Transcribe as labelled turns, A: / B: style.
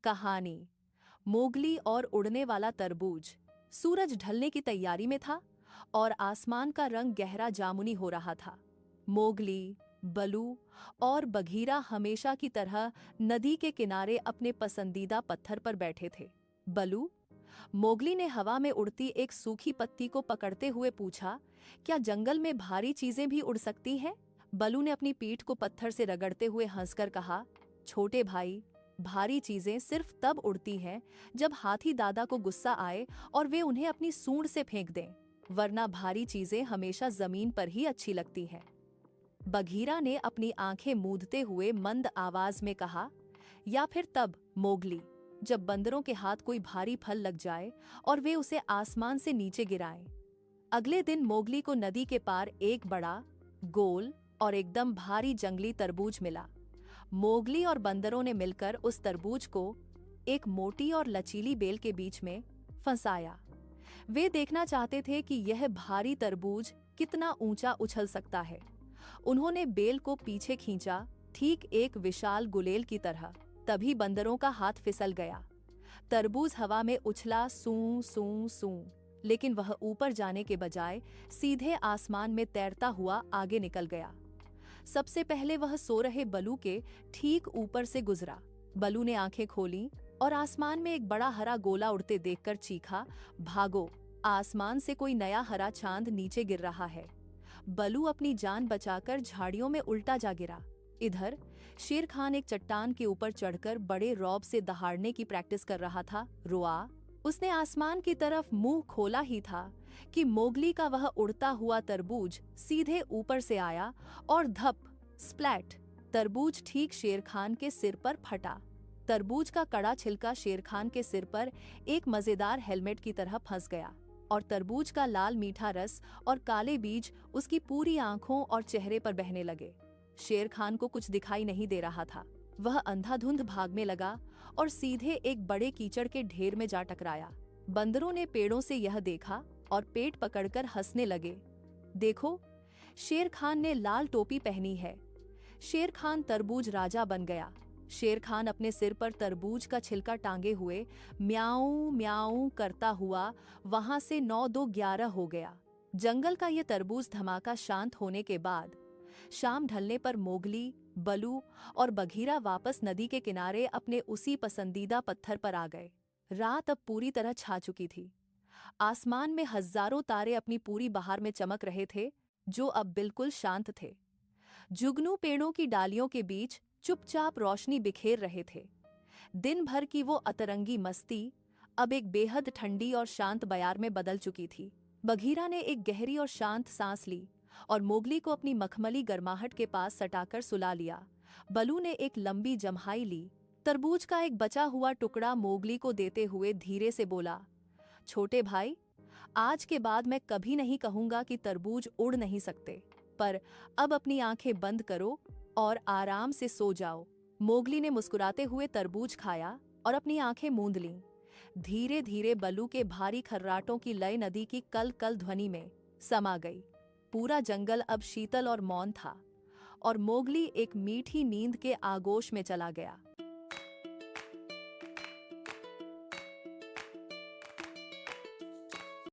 A: कहानी। मोगली और उड़ने वाला तरबूज। सूरज ढलने की तैयारी में था और आसमान का रंग गहरा जामुनी हो रहा था। मोगली, बलू और बघीरा हमेशा की तरह नदी के किनारे अपने पसंदीदा पत्थर पर बैठे थे। बलू, मोगली ने हवा में उड़ती एक सूखी पत्ती को पकड़ते हुए पूछा, क्या जंगल में भारी चीजें भी उड़ सकती हैं? बलू ने अपनी पीठ को पत्थर से रगड़ते हुए हंसकर कहा, छोटे भाई, भारी चीजें सिर्फ तब उड़ती हैं जब हाथी दादा को गुस्सा आए और वे उन्हें अपनी सूंड से फेंक दें, वरना भारी चीजें हमेशा जमीन पर ही अच्छी लगती हैं। बघीरा ने अपनी आंखें मूंदते हुए मंद आवाज में कहा, या फिर तब, मोगली, जब बंदरों के हाथ कोई भारी फल लग जाए और वे उसे आसमान से नीचे गिराएं। अगले दिन मोगली को नदी के पार एक बड़ा, गोल और एकदम भारी जंगली तरबूज मिला। मोगली और बंदरों ने मिलकर उस तरबूज को एक मोटी और लचीली बेल के बीच में फंसाया। वे देखना चाहते थे कि यह भारी तरबूज कितना ऊंचा उछल सकता है। उन्होंने बेल को पीछे खींचा, ठीक एक विशाल गुलेल की तरह। तभी बंदरों का हाथ फिसल गया। तरबूज हवा में उछला, सूं सूं सूं, लेकिन वह ऊपर जाने के बजाय सीधे आसमान में तैरता हुआ आगे निकल गया। सबसे पहले वह सो रहे बलू के ठीक ऊपर से गुजरा। बलू ने आंखें खोलीं और आसमान में एक बड़ा हरा गोला उड़ते देखकर चीखा, भागो, आसमान से कोई नया हरा चांद नीचे गिर रहा है। बलू अपनी जान बचाकर झाड़ियों में उल्टा जा गिरा। इधर शेर खान एक चट्टान के ऊपर चढ़कर बड़े रौब से दहाड़ने की प्रैक्टिस कर रहा था। रोआ, उसने आसमान की तरफ मुंह खोला ही था कि मोगली का वह उड़ता हुआ तरबूज सीधे ऊपर से आया और धप, स्प्लैट, तरबूज ठीक शेर खान के सिर पर फटा। तरबूज का कड़ा छिलका शेर खान के सिर पर एक मजेदार हेलमेट की तरह फंस गया और तरबूज का लाल मीठा रस और काले बीज उसकी पूरी आंखों और चेहरे पर बहने लगे। शेर खान को कुछ दिखाई नहीं दे रहा था। वह अंधाधुंध भागने लगा और सीधे एक बड़े कीचड़ के ढेर में जा टकराया। बंदरों ने पेड़ों से यह देखा और पेट पकड़कर हंसने लगे। देखो, शेर खान ने लाल टोपी पहनी है। शेर खान तरबूज राजा बन गया। शेर खान अपने सिर पर तरबूज का छिलका टांगे हुए म्याऊं म्याऊं करता हुआ वहां से 9-2-11 हो गया। जंगल का ये तरबूज धमाका शांत होने के बाद शाम ढलने पर मोगली, बलू और बघीरा वापस नदी के किनारे अपने उसी पसंदीदा पत्थर पर आ गए। रात अब पूरी तरह छा चुकी थी। आसमान में हजारों तारे अपनी पूरी बहार में चमक रहे थे, जो अब बिल्कुल शांत थे। जुगनू पेड़ों की डालियों के बीच चुपचाप रोशनी बिखेर रहे थे। दिन भर की वो अतरंगी मस्ती अब एक बेहद ठंडी और शांत बयार में बदल चुकी थी। बघीरा ने एक गहरी और शांत सांस ली और मोगली को अपनी मखमली गर्माहट के पास सटाकर सुला लिया। बलू ने एक लंबी जम्हाई ली। तरबूज का एक बचा हुआ टुकड़ा मोगली को देते हुए धीरे से बोला, छोटे भाई, आज के बाद मैं कभी नहीं कहूंगा कि तरबूज उड़ नहीं सकते, पर अब अपनी आंखें बंद करो और आराम से सो जाओ। मोगली ने मुस्कुराते हुए तरबूज खाया और अपनी आंखें मूंद लीं। धीरे धीरे बलू के भारी खर्राटों की लय नदी की कल कल ध्वनि में समा गई। पूरा जंगल अब शीतल और मौन था और मोगली एक मीठी नींद के आगोश में चला गया।